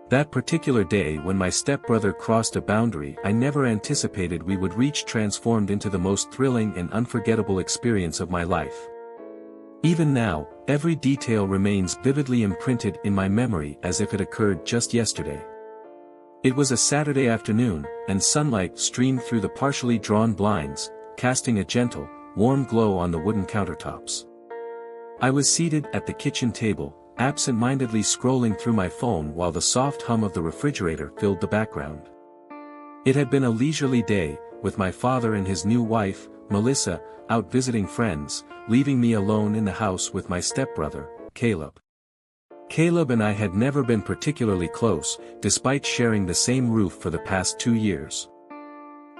That particular day when my stepbrother crossed a boundary I never anticipated we would reach transformed into the most thrilling and unforgettable experience of my life. Even now, every detail remains vividly imprinted in my memory as if it occurred just yesterday. It was a Saturday afternoon, and sunlight streamed through the partially drawn blinds, casting a gentle, warm glow on the wooden countertops. I was seated at the kitchen table, absent-mindedly scrolling through my phone while the soft hum of the refrigerator filled the background. It had been a leisurely day, with my father and his new wife, Melissa, out visiting friends, leaving me alone in the house with my stepbrother, Caleb. Caleb and I had never been particularly close, despite sharing the same roof for the past 2 years.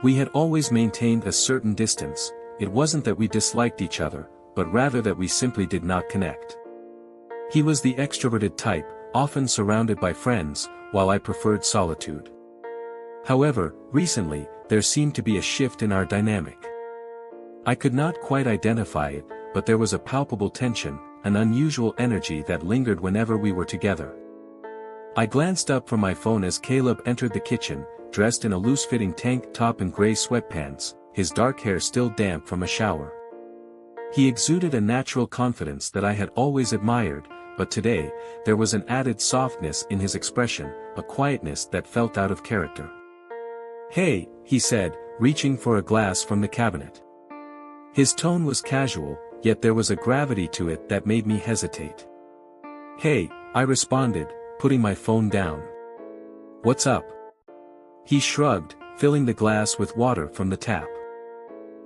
We had always maintained a certain distance. It wasn't that we disliked each other, but rather that we simply did not connect. He was the extroverted type, often surrounded by friends, while I preferred solitude. However, recently, there seemed to be a shift in our dynamic. I could not quite identify it, but there was a palpable tension, an unusual energy that lingered whenever we were together. I glanced up from my phone as Caleb entered the kitchen, dressed in a loose-fitting tank top and gray sweatpants, his dark hair still damp from a shower. He exuded a natural confidence that I had always admired, but today, there was an added softness in his expression, a quietness that felt out of character. "Hey," he said, reaching for a glass from the cabinet. His tone was casual, yet there was a gravity to it that made me hesitate. "Hey," I responded, putting my phone down. "What's up?" He shrugged, filling the glass with water from the tap.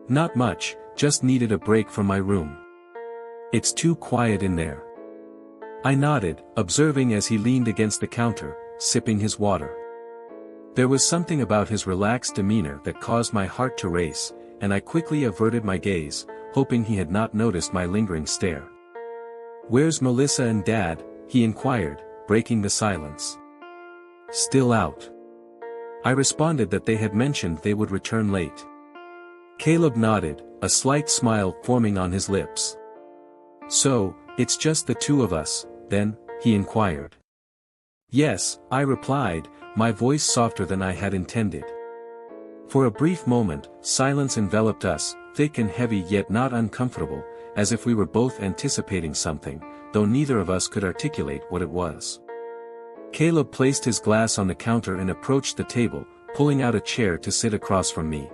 "Not much, just needed a break from my room. It's too quiet in there." I nodded, observing as he leaned against the counter, sipping his water. There was something about his relaxed demeanor that caused my heart to race, and I quickly averted my gaze, hoping he had not noticed my lingering stare. "Where's Melissa and Dad?" he inquired, breaking the silence. "Still out." I responded that they had mentioned they would return late. Caleb nodded, a slight smile forming on his lips. "So, it's just the two of us, then?" he inquired. "Yes," I replied, my voice softer than I had intended. For a brief moment, silence enveloped us, thick and heavy yet not uncomfortable, as if we were both anticipating something, though neither of us could articulate what it was. Caleb placed his glass on the counter and approached the table, pulling out a chair to sit across from me.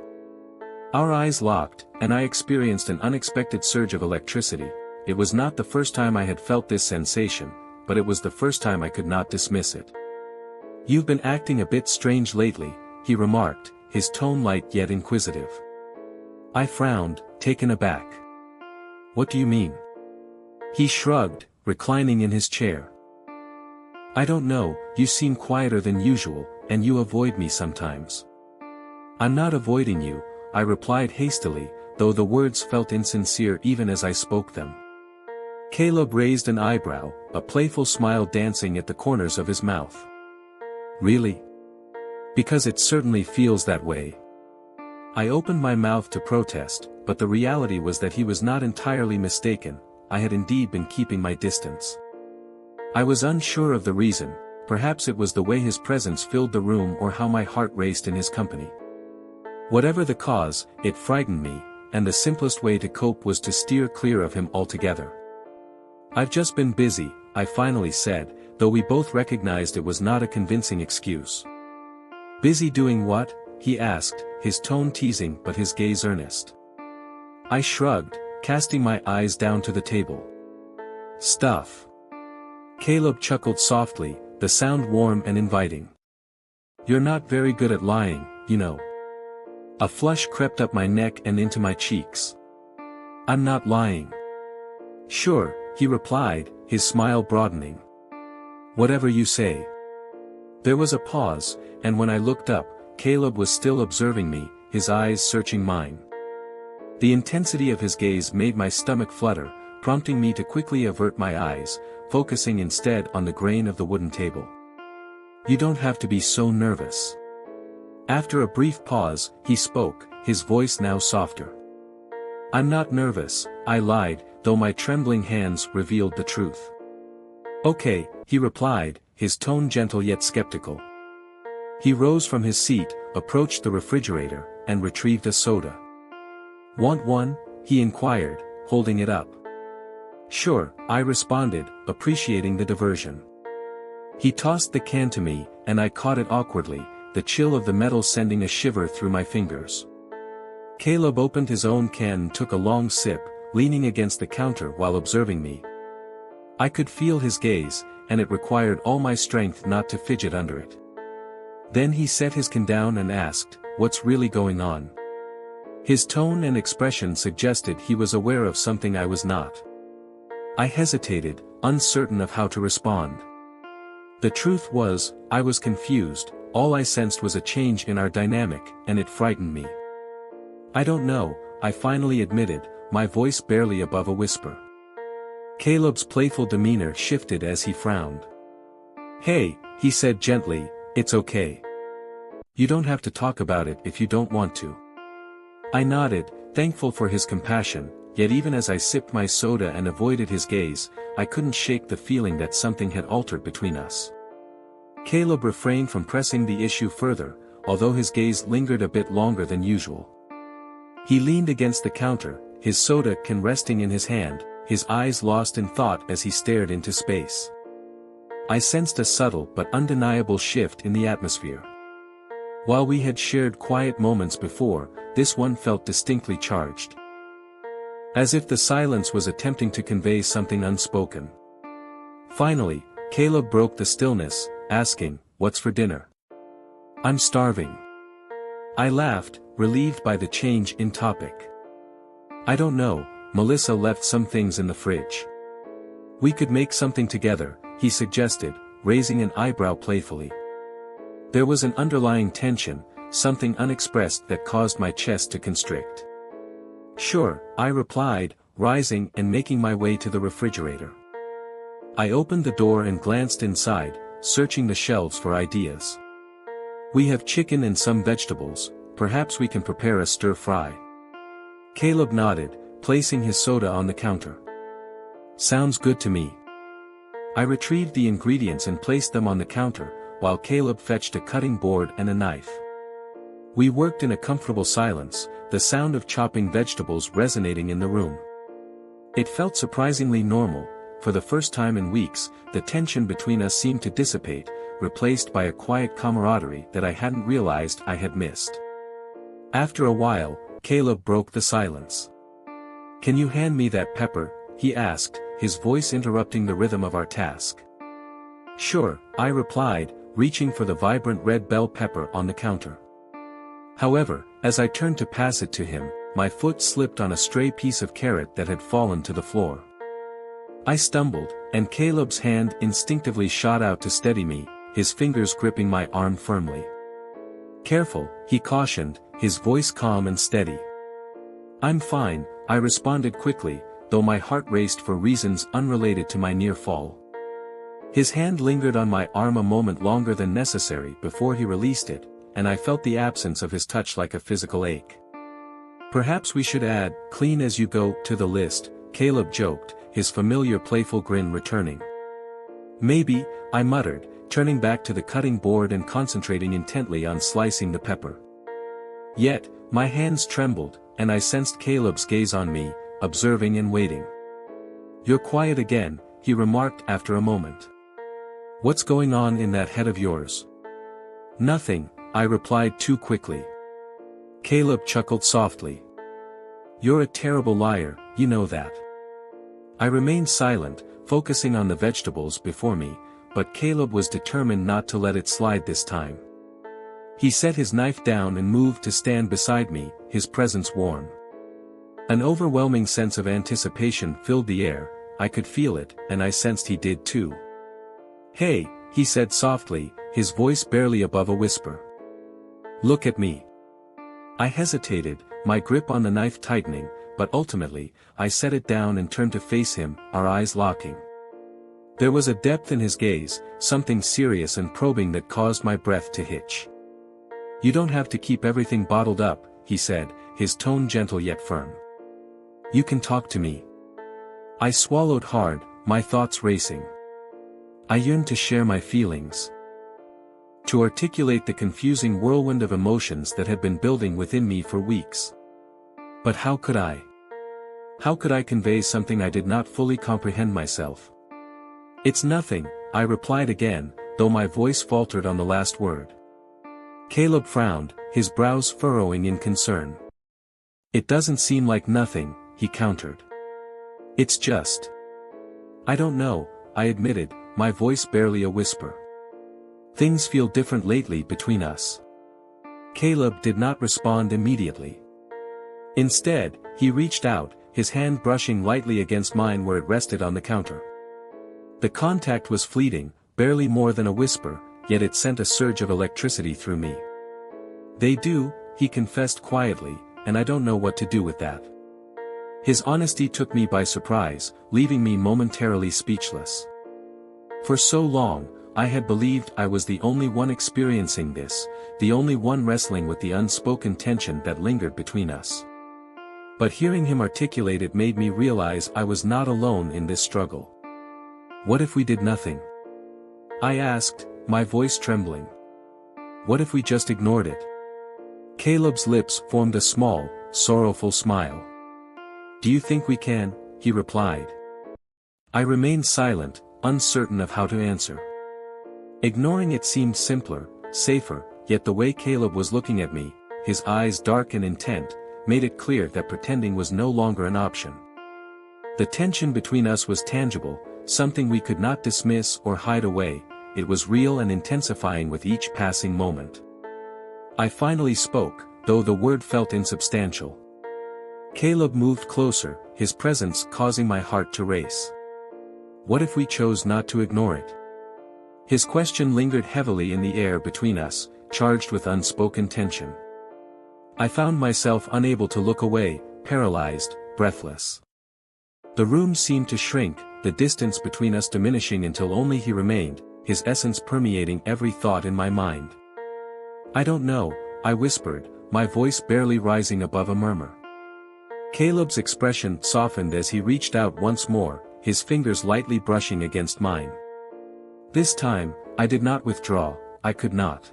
Our eyes locked, and I experienced an unexpected surge of electricity. It was not the first time I had felt this sensation, but it was the first time I could not dismiss it. "You've been acting a bit strange lately," he remarked, his tone light yet inquisitive. I frowned, taken aback. "What do you mean?" He shrugged, reclining in his chair. "I don't know, you seem quieter than usual, and you avoid me sometimes." "I'm not avoiding you," I replied hastily, though the words felt insincere even as I spoke them. Caleb raised an eyebrow, a playful smile dancing at the corners of his mouth. "Really? Because it certainly feels that way." I opened my mouth to protest, but the reality was that he was not entirely mistaken. I had indeed been keeping my distance. I was unsure of the reason, perhaps it was the way his presence filled the room or how my heart raced in his company. Whatever the cause, it frightened me, and the simplest way to cope was to steer clear of him altogether. "I've just been busy," I finally said, though we both recognized it was not a convincing excuse. "Busy doing what?" he asked, his tone teasing but his gaze earnest. I shrugged, casting my eyes down to the table. "Stuff." Caleb chuckled softly, the sound warm and inviting. "You're not very good at lying, you know." A flush crept up my neck and into my cheeks. "I'm not lying." "Sure," he replied, his smile broadening. "Whatever you say." There was a pause, and when I looked up, Caleb was still observing me, his eyes searching mine. The intensity of his gaze made my stomach flutter, prompting me to quickly avert my eyes, focusing instead on the grain of the wooden table. "You don't have to be so nervous." After a brief pause, he spoke, his voice now softer. "I'm not nervous," I lied, though my trembling hands revealed the truth. "Okay," he replied, his tone gentle yet skeptical. He rose from his seat, approached the refrigerator, and retrieved a soda. "Want one?" he inquired, holding it up. "Sure," I responded, appreciating the diversion. He tossed the can to me, and I caught it awkwardly, the chill of the metal sending a shiver through my fingers. Caleb opened his own can and took a long sip, leaning against the counter while observing me. I could feel his gaze, and it required all my strength not to fidget under it. Then he set his can down and asked, "What's really going on?" His tone and expression suggested he was aware of something I was not. I hesitated, uncertain of how to respond. The truth was, I was confused. All I sensed was a change in our dynamic, and it frightened me. "I don't know," I finally admitted, my voice barely above a whisper. Caleb's playful demeanor shifted as he frowned. "Hey," he said gently, "it's okay. You don't have to talk about it if you don't want to." I nodded, thankful for his compassion, yet even as I sipped my soda and avoided his gaze, I couldn't shake the feeling that something had altered between us. Caleb refrained from pressing the issue further, although his gaze lingered a bit longer than usual. He leaned against the counter, his soda can resting in his hand, his eyes lost in thought as he stared into space. I sensed a subtle but undeniable shift in the atmosphere. While we had shared quiet moments before, this one felt distinctly charged. As if the silence was attempting to convey something unspoken. Finally, Caleb broke the stillness, asking, "What's for dinner?" "I'm starving." I laughed, relieved by the change in topic. "I don't know, Melissa left some things in the fridge. We could make something together," he suggested, raising an eyebrow playfully. There was an underlying tension, something unexpressed that caused my chest to constrict. "Sure," I replied, rising and making my way to the refrigerator. I opened the door and glanced inside, searching the shelves for ideas. "We have chicken and some vegetables, perhaps we can prepare a stir-fry." Caleb nodded, placing his soda on the counter. "Sounds good to me." I retrieved the ingredients and placed them on the counter, while Caleb fetched a cutting board and a knife. We worked in a comfortable silence, the sound of chopping vegetables resonating in the room. It felt surprisingly normal. For the first time in weeks, the tension between us seemed to dissipate, replaced by a quiet camaraderie that I hadn't realized I had missed. After a while, Caleb broke the silence. "Can you hand me that pepper?" he asked, his voice interrupting the rhythm of our task. "Sure," I replied, reaching for the vibrant red bell pepper on the counter. However, as I turned to pass it to him, my foot slipped on a stray piece of carrot that had fallen to the floor. I stumbled, and Caleb's hand instinctively shot out to steady me, his fingers gripping my arm firmly. "Careful," he cautioned, his voice calm and steady. "I'm fine," I responded quickly, though my heart raced for reasons unrelated to my near fall. His hand lingered on my arm a moment longer than necessary before he released it, and I felt the absence of his touch like a physical ache. "Perhaps we should add, clean as you go, to the list," Caleb joked, his familiar playful grin returning. "Maybe," I muttered, turning back to the cutting board and concentrating intently on slicing the pepper. Yet, my hands trembled, and I sensed Caleb's gaze on me, observing and waiting. "You're quiet again," he remarked after a moment. "What's going on in that head of yours?" "Nothing," I replied too quickly. Caleb chuckled softly. "You're a terrible liar, you know that." I remained silent, focusing on the vegetables before me, but Caleb was determined not to let it slide this time. He set his knife down and moved to stand beside me, his presence warm. An overwhelming sense of anticipation filled the air. I could feel it, and I sensed he did too. "Hey," he said softly, his voice barely above a whisper. "Look at me." I hesitated, my grip on the knife tightening, but ultimately, I set it down and turned to face him, our eyes locking. There was a depth in his gaze, something serious and probing that caused my breath to hitch. "You don't have to keep everything bottled up," he said, his tone gentle yet firm. "You can talk to me." I swallowed hard, my thoughts racing. I yearned to share my feelings. To articulate the confusing whirlwind of emotions that had been building within me for weeks. But how could I? How could I convey something I did not fully comprehend myself? It's nothing, I replied again, though my voice faltered on the last word. Caleb frowned, his brows furrowing in concern. It doesn't seem like nothing, he countered. It's just. I don't know, I admitted, my voice barely a whisper. Things feel different lately between us. Caleb did not respond immediately. Instead, he reached out, his hand brushing lightly against mine where it rested on the counter. The contact was fleeting, barely more than a whisper, yet it sent a surge of electricity through me. They do, he confessed quietly, and I don't know what to do with that. His honesty took me by surprise, leaving me momentarily speechless. For so long, I had believed I was the only one experiencing this, the only one wrestling with the unspoken tension that lingered between us. But hearing him articulate it made me realize I was not alone in this struggle. What if we did nothing? I asked, my voice trembling. What if we just ignored it? Caleb's lips formed a small, sorrowful smile. Do you think we can? He replied. I remained silent, uncertain of how to answer. Ignoring it seemed simpler, safer, yet the way Caleb was looking at me, his eyes dark and intent, made it clear that pretending was no longer an option. The tension between us was tangible, something we could not dismiss or hide away, it was real and intensifying with each passing moment. I finally spoke, though the word felt insubstantial. Caleb moved closer, his presence causing my heart to race. What if we chose not to ignore it? His question lingered heavily in the air between us, charged with unspoken tension. I found myself unable to look away, paralyzed, breathless. The room seemed to shrink, the distance between us diminishing until only he remained, his essence permeating every thought in my mind. I don't know, I whispered, my voice barely rising above a murmur. Caleb's expression softened as he reached out once more, his fingers lightly brushing against mine. This time, I did not withdraw, I could not.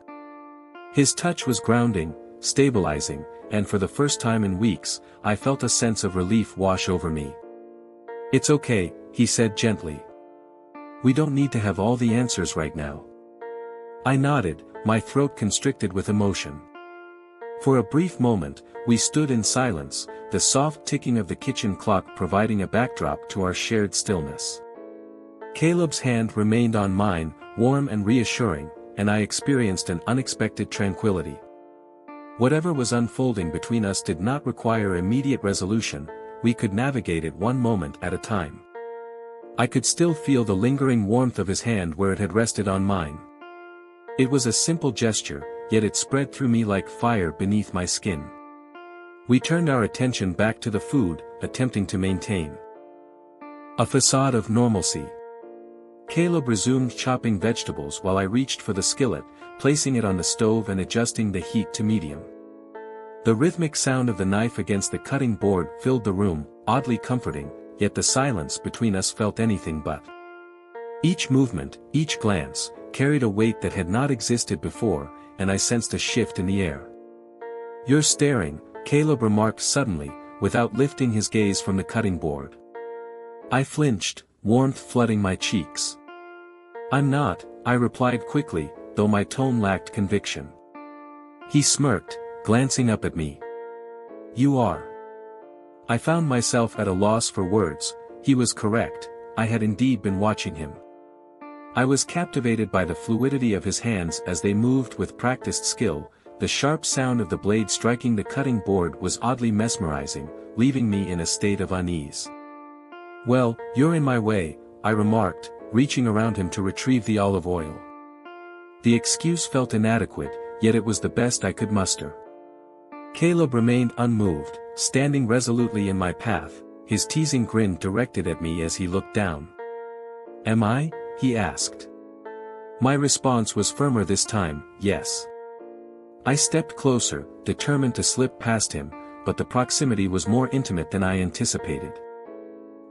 His touch was grounding, stabilizing, and for the first time in weeks, I felt a sense of relief wash over me. It's okay, he said gently. We don't need to have all the answers right now. I nodded, my throat constricted with emotion. For a brief moment, we stood in silence, the soft ticking of the kitchen clock providing a backdrop to our shared stillness. Caleb's hand remained on mine, warm and reassuring, and I experienced an unexpected tranquility. Whatever was unfolding between us did not require immediate resolution, we could navigate it one moment at a time. I could still feel the lingering warmth of his hand where it had rested on mine. It was a simple gesture, yet it spread through me like fire beneath my skin. We turned our attention back to the food, attempting to maintain a facade of normalcy. Caleb resumed chopping vegetables while I reached for the skillet, placing it on the stove and adjusting the heat to medium. The rhythmic sound of the knife against the cutting board filled the room, oddly comforting, yet the silence between us felt anything but. Each movement, each glance, carried a weight that had not existed before, and I sensed a shift in the air. You're staring, Caleb remarked suddenly, without lifting his gaze from the cutting board. I flinched, warmth flooding my cheeks. I'm not, I replied quickly, though my tone lacked conviction. He smirked, glancing up at me. You are. I found myself at a loss for words, he was correct, I had indeed been watching him. I was captivated by the fluidity of his hands as they moved with practiced skill, the sharp sound of the blade striking the cutting board was oddly mesmerizing, leaving me in a state of unease. Well, you're in my way, I remarked, reaching around him to retrieve the olive oil. The excuse felt inadequate, yet it was the best I could muster. Caleb remained unmoved, standing resolutely in my path, his teasing grin directed at me as he looked down. Am I? He asked. My response was firmer this time, yes. I stepped closer, determined to slip past him, but the proximity was more intimate than I anticipated.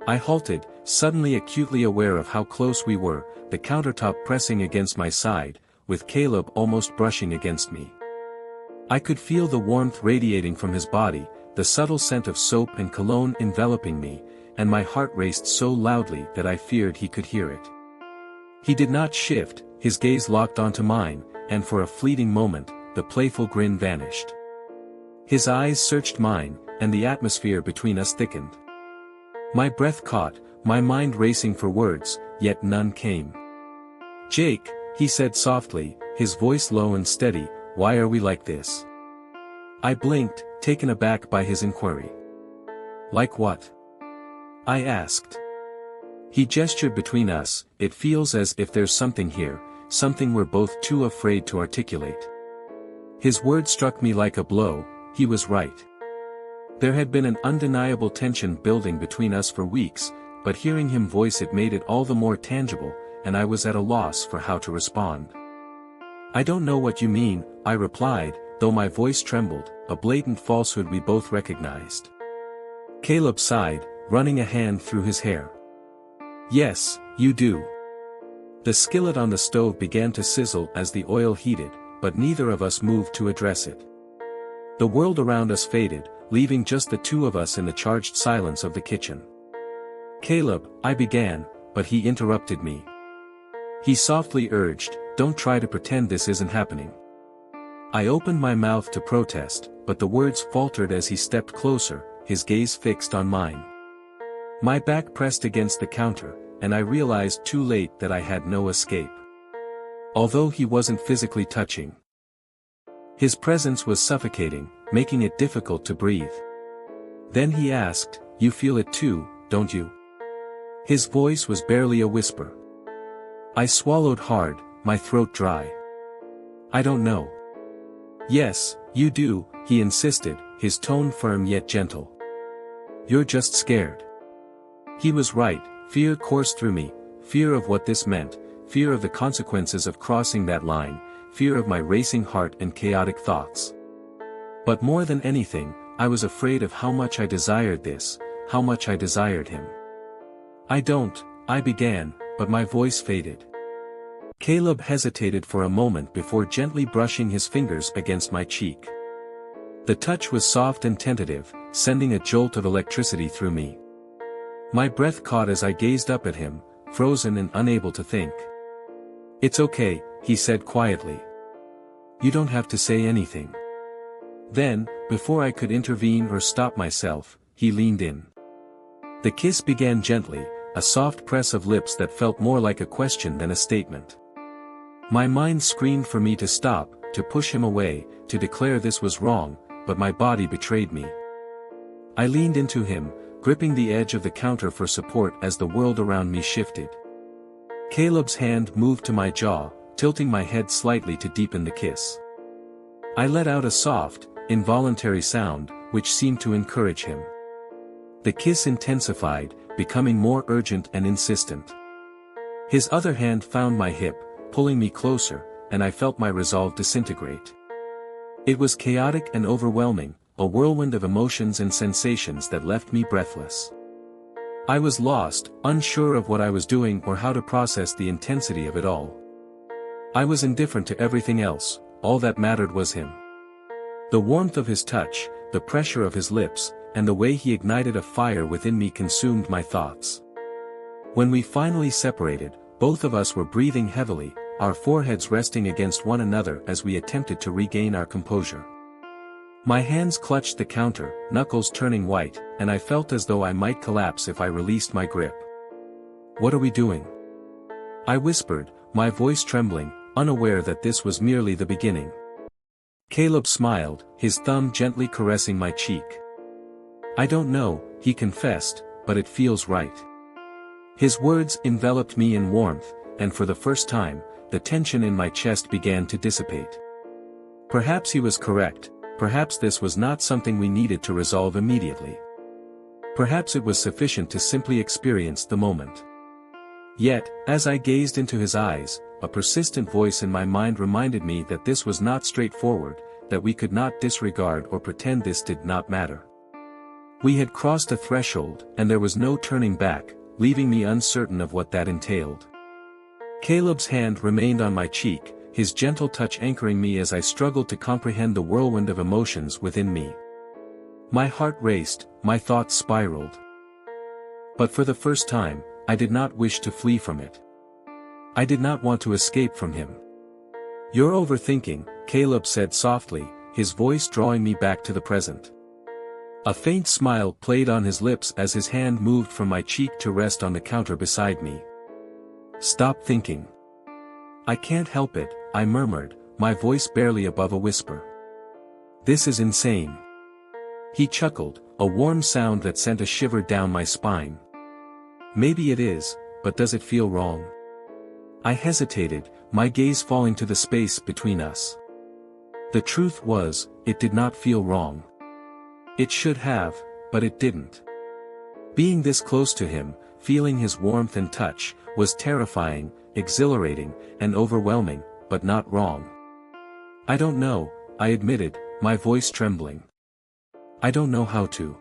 I halted, suddenly acutely aware of how close we were, the countertop pressing against my side, with Caleb almost brushing against me. I could feel the warmth radiating from his body, the subtle scent of soap and cologne enveloping me, and my heart raced so loudly that I feared he could hear it. He did not shift, his gaze locked onto mine, and for a fleeting moment, the playful grin vanished. His eyes searched mine, and the atmosphere between us thickened. My breath caught, my mind racing for words, yet none came. "Jake," he said softly, his voice low and steady, "why are we like this?" I blinked, taken aback by his inquiry. "Like what?" I asked. He gestured between us, "It feels as if there's something here, something we're both too afraid to articulate." His words struck me like a blow, he was right. There had been an undeniable tension building between us for weeks, but hearing him voice it made it all the more tangible, and I was at a loss for how to respond. "I don't know what you mean," I replied, though my voice trembled, a blatant falsehood we both recognized. Caleb sighed, running a hand through his hair. "Yes, you do." The skillet on the stove began to sizzle as the oil heated, but neither of us moved to address it. The world around us faded, leaving just the two of us in the charged silence of the kitchen. "Caleb," I began, but he interrupted me. He softly urged, "Don't try to pretend this isn't happening." I opened my mouth to protest, but the words faltered as he stepped closer, his gaze fixed on mine. My back pressed against the counter, and I realized too late that I had no escape. Although he wasn't physically touching, his presence was suffocating, making it difficult to breathe. Then he asked, "You feel it too, don't you?" His voice was barely a whisper. I swallowed hard, my throat dry. "I don't know." "Yes, you do," he insisted, his tone firm yet gentle. "You're just scared." He was right, fear coursed through me, fear of what this meant, fear of the consequences of crossing that line, fear of my racing heart and chaotic thoughts. But more than anything, I was afraid of how much I desired this, how much I desired him. I began, but my voice faded. Caleb hesitated for a moment before gently brushing his fingers against my cheek. The touch was soft and tentative, sending a jolt of electricity through me. My breath caught as I gazed up at him, frozen and unable to think. "It's okay," he said quietly. "You don't have to say anything." Then, before I could intervene or stop myself, he leaned in. The kiss began gently, a soft press of lips that felt more like a question than a statement. My mind screamed for me to stop, to push him away, to declare this was wrong, but my body betrayed me. I leaned into him, gripping the edge of the counter for support as the world around me shifted. Caleb's hand moved to my jaw, tilting my head slightly to deepen the kiss. I let out a soft, involuntary sound, which seemed to encourage him. The kiss intensified, becoming more urgent and insistent. His other hand found my hip, pulling me closer, and I felt my resolve disintegrate. It was chaotic and overwhelming, a whirlwind of emotions and sensations that left me breathless. I was lost, unsure of what I was doing or how to process the intensity of it all. I was indifferent to everything else, all that mattered was him. The warmth of his touch, the pressure of his lips, and the way he ignited a fire within me consumed my thoughts. When we finally separated, both of us were breathing heavily, our foreheads resting against one another as we attempted to regain our composure. My hands clutched the counter, knuckles turning white, and I felt as though I might collapse if I released my grip. "What are we doing?" I whispered, my voice trembling, unaware that this was merely the beginning. Caleb smiled, his thumb gently caressing my cheek. "I don't know," he confessed, "but it feels right." His words enveloped me in warmth, and for the first time, the tension in my chest began to dissipate. Perhaps he was correct, perhaps this was not something we needed to resolve immediately. Perhaps it was sufficient to simply experience the moment. Yet, as I gazed into his eyes, a persistent voice in my mind reminded me that this was not straightforward, that we could not disregard or pretend this did not matter. We had crossed a threshold, and there was no turning back, leaving me uncertain of what that entailed. Caleb's hand remained on my cheek, his gentle touch anchoring me as I struggled to comprehend the whirlwind of emotions within me. My heart raced, my thoughts spiraled. But for the first time, I did not wish to flee from it. I did not want to escape from him. "You're overthinking," Caleb said softly, his voice drawing me back to the present. A faint smile played on his lips as his hand moved from my cheek to rest on the counter beside me. "Stop thinking." "I can't help it," I murmured, my voice barely above a whisper. "This is insane." He chuckled, a warm sound that sent a shiver down my spine. "Maybe it is, but does it feel wrong?" I hesitated, my gaze falling to the space between us. The truth was, it did not feel wrong. It should have, but it didn't. Being this close to him, feeling his warmth and touch, was terrifying, exhilarating, and overwhelming, but not wrong. "I don't know," I admitted, my voice trembling. "I don't know how to."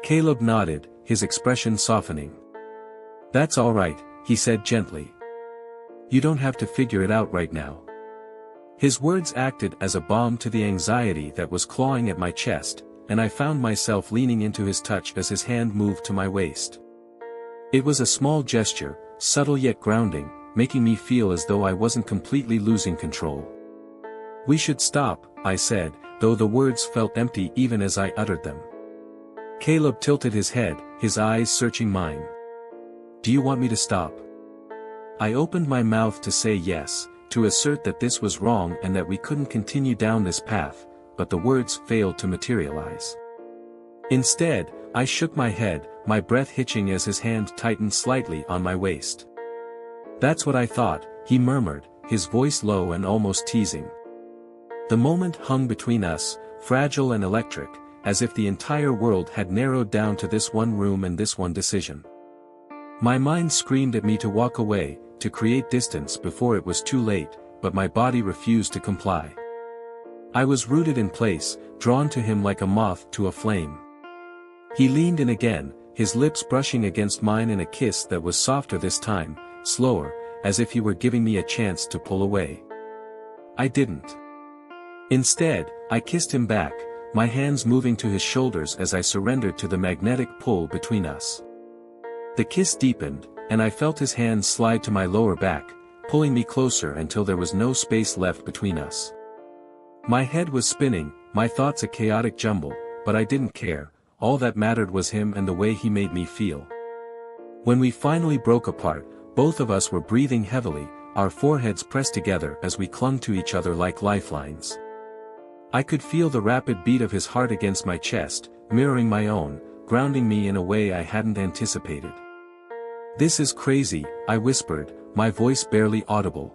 Caleb nodded, his expression softening. "That's all right," he said gently. "You don't have to figure it out right now." His words acted as a balm to the anxiety that was clawing at my chest, and I found myself leaning into his touch as his hand moved to my waist. It was a small gesture, subtle yet grounding, making me feel as though I wasn't completely losing control. "We should stop," I said, though the words felt empty even as I uttered them. Caleb tilted his head, his eyes searching mine. "Do you want me to stop?" I opened my mouth to say yes, to assert that this was wrong and that we couldn't continue down this path, but the words failed to materialize. Instead, I shook my head, my breath hitching as his hand tightened slightly on my waist. "That's what I thought," he murmured, his voice low and almost teasing. The moment hung between us, fragile and electric, as if the entire world had narrowed down to this one room and this one decision. My mind screamed at me to walk away, to create distance before it was too late, but my body refused to comply. I was rooted in place, drawn to him like a moth to a flame. He leaned in again, his lips brushing against mine in a kiss that was softer this time, slower, as if he were giving me a chance to pull away. I didn't. Instead, I kissed him back, my hands moving to his shoulders as I surrendered to the magnetic pull between us. The kiss deepened, and I felt his hands slide to my lower back, pulling me closer until there was no space left between us. My head was spinning, my thoughts a chaotic jumble, but I didn't care, all that mattered was him and the way he made me feel. When we finally broke apart, both of us were breathing heavily, our foreheads pressed together as we clung to each other like lifelines. I could feel the rapid beat of his heart against my chest, mirroring my own, grounding me in a way I hadn't anticipated. "This is crazy," I whispered, my voice barely audible.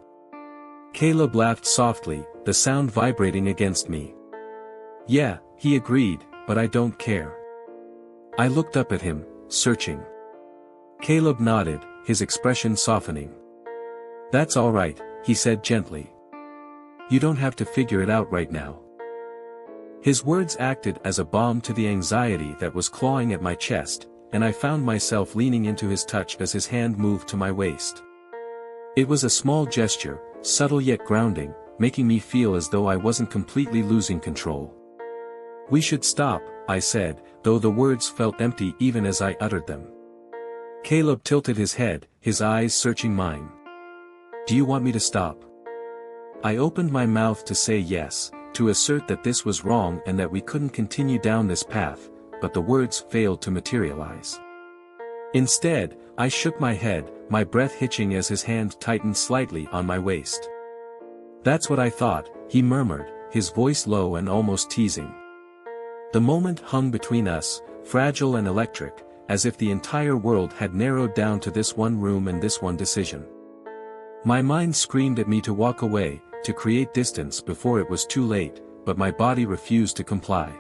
Caleb laughed softly, the sound vibrating against me. "Yeah," he agreed, "but I don't care." I looked up at him, searching. Caleb nodded, his expression softening. "That's all right," he said gently. "You don't have to figure it out right now." His words acted as a balm to the anxiety that was clawing at my chest, and I found myself leaning into his touch as his hand moved to my waist. It was a small gesture, subtle yet grounding, making me feel as though I wasn't completely losing control. "We should stop," I said, though the words felt empty even as I uttered them. Caleb tilted his head, his eyes searching mine. "Do you want me to stop?" I opened my mouth to say yes, to assert that this was wrong and that we couldn't continue down this path, but the words failed to materialize. Instead, I shook my head, my breath hitching as his hand tightened slightly on my waist. "That's what I thought," he murmured, his voice low and almost teasing. The moment hung between us, fragile and electric, as if the entire world had narrowed down to this one room and this one decision. My mind screamed at me to walk away, to create distance before it was too late, but my body refused to comply.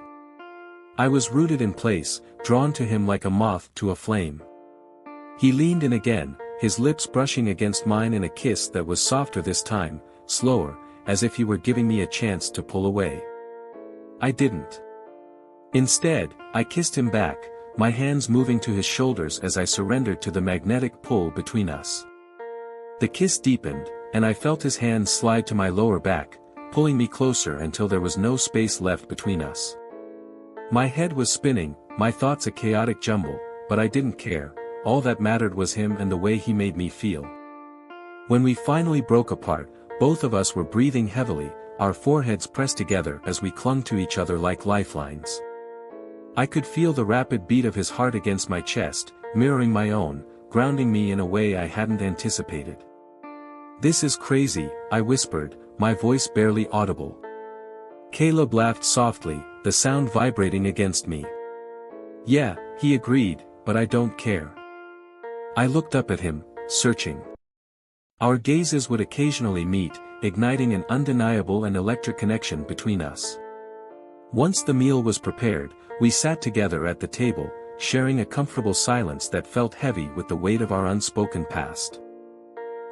I was rooted in place, drawn to him like a moth to a flame. He leaned in again, his lips brushing against mine in a kiss that was softer this time, slower, as if he were giving me a chance to pull away. I didn't. Instead, I kissed him back, my hands moving to his shoulders as I surrendered to the magnetic pull between us. The kiss deepened, and I felt his hands slide to my lower back, pulling me closer until there was no space left between us. My head was spinning, my thoughts a chaotic jumble, but I didn't care, all that mattered was him and the way he made me feel. When we finally broke apart, both of us were breathing heavily, our foreheads pressed together as we clung to each other like lifelines. I could feel the rapid beat of his heart against my chest, mirroring my own, grounding me in a way I hadn't anticipated. "This is crazy," I whispered, my voice barely audible. Caleb laughed softly, the sound vibrating against me. "Yeah," he agreed, "but I don't care." I looked up at him, searching. Our gazes would occasionally meet, igniting an undeniable and electric connection between us. Once the meal was prepared, we sat together at the table, sharing a comfortable silence that felt heavy with the weight of our unspoken past.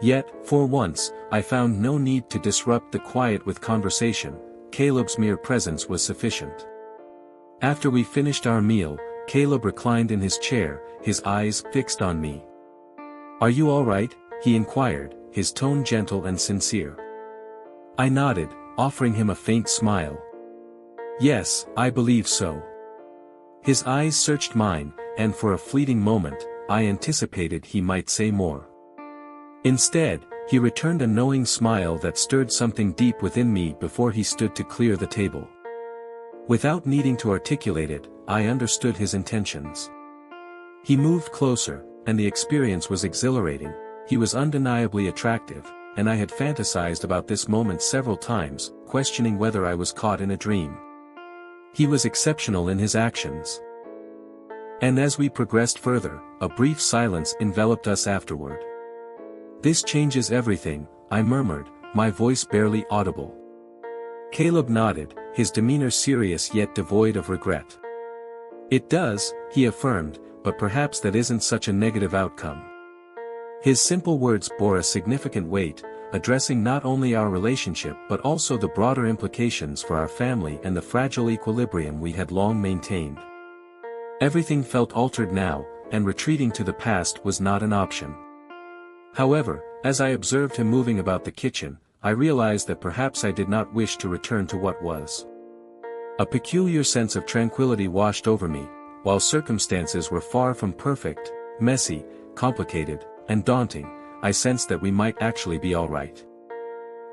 Yet, for once, I found no need to disrupt the quiet with conversation. Caleb's mere presence was sufficient. After we finished our meal, Caleb reclined in his chair, his eyes fixed on me. "Are you all right?" he inquired, his tone gentle and sincere. I nodded, offering him a faint smile. "Yes, I believe so." His eyes searched mine, and for a fleeting moment, I anticipated he might say more. Instead, he returned a knowing smile that stirred something deep within me before he stood to clear the table. Without needing to articulate it, I understood his intentions. He moved closer, and the experience was exhilarating. He was undeniably attractive, and I had fantasized about this moment several times, questioning whether I was caught in a dream. He was exceptional in his actions. And as we progressed further, a brief silence enveloped us afterward. "This changes everything," I murmured, my voice barely audible. Caleb nodded, his demeanor serious yet devoid of regret. "It does," he affirmed, "but perhaps that isn't such a negative outcome." His simple words bore a significant weight, addressing not only our relationship but also the broader implications for our family and the fragile equilibrium we had long maintained. Everything felt altered now, and retreating to the past was not an option. However, as I observed him moving about the kitchen, I realized that perhaps I did not wish to return to what was. A peculiar sense of tranquility washed over me, while circumstances were far from perfect, messy, complicated, and daunting. I sensed that we might actually be all right.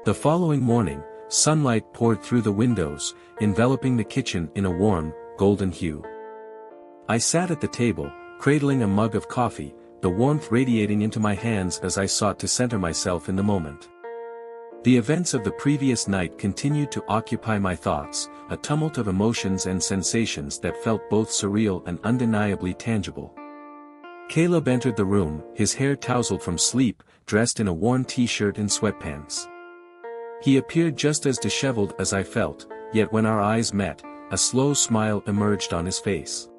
The following morning, sunlight poured through the windows, enveloping the kitchen in a warm, golden hue. I sat at the table, cradling a mug of coffee, the warmth radiating into my hands as I sought to center myself in the moment. The events of the previous night continued to occupy my thoughts, a tumult of emotions and sensations that felt both surreal and undeniably tangible. Caleb entered the room, his hair tousled from sleep, dressed in a worn t-shirt and sweatpants. He appeared just as disheveled as I felt, yet when our eyes met, a slow smile emerged on his face.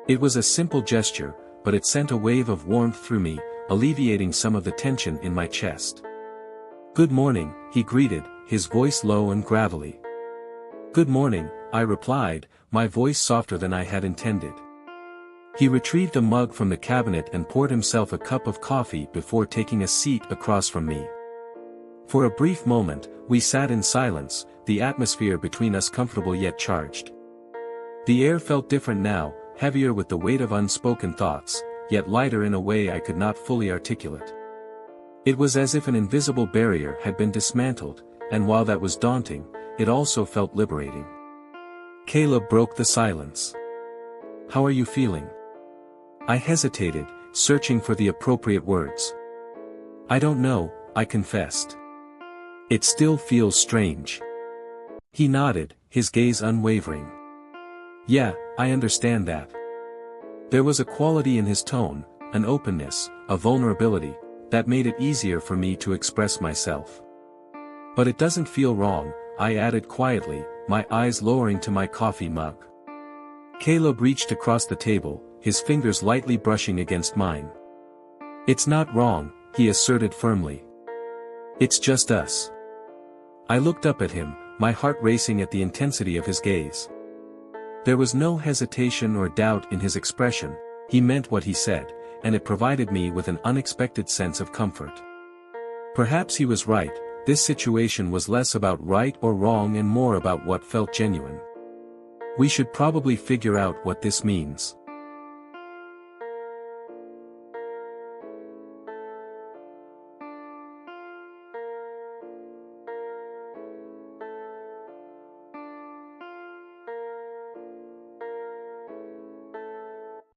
It was a simple gesture, but it sent a wave of warmth through me, alleviating some of the tension in my chest. "Good morning," he greeted, his voice low and gravelly. "Good morning," I replied, my voice softer than I had intended. He retrieved a mug from the cabinet and poured himself a cup of coffee before taking a seat across from me. For a brief moment, we sat in silence, the atmosphere between us comfortable yet charged. The air felt different now, heavier with the weight of unspoken thoughts, yet lighter in a way I could not fully articulate. It was as if an invisible barrier had been dismantled, and while that was daunting, it also felt liberating. Caleb broke the silence. "How are you feeling?" I hesitated, searching for the appropriate words. "I don't know," I confessed. "It still feels strange." He nodded, his gaze unwavering. "Yeah, I understand that." There was a quality in his tone, an openness, a vulnerability, that made it easier for me to express myself. "But it doesn't feel wrong," I added quietly, my eyes lowering to my coffee mug. Caleb reached across the table, his fingers lightly brushing against mine. "It's not wrong," he asserted firmly. "It's just us." I looked up at him, my heart racing at the intensity of his gaze. There was no hesitation or doubt in his expression, he meant what he said, and it provided me with an unexpected sense of comfort. Perhaps he was right, this situation was less about right or wrong and more about what felt genuine. We should probably figure out what this means.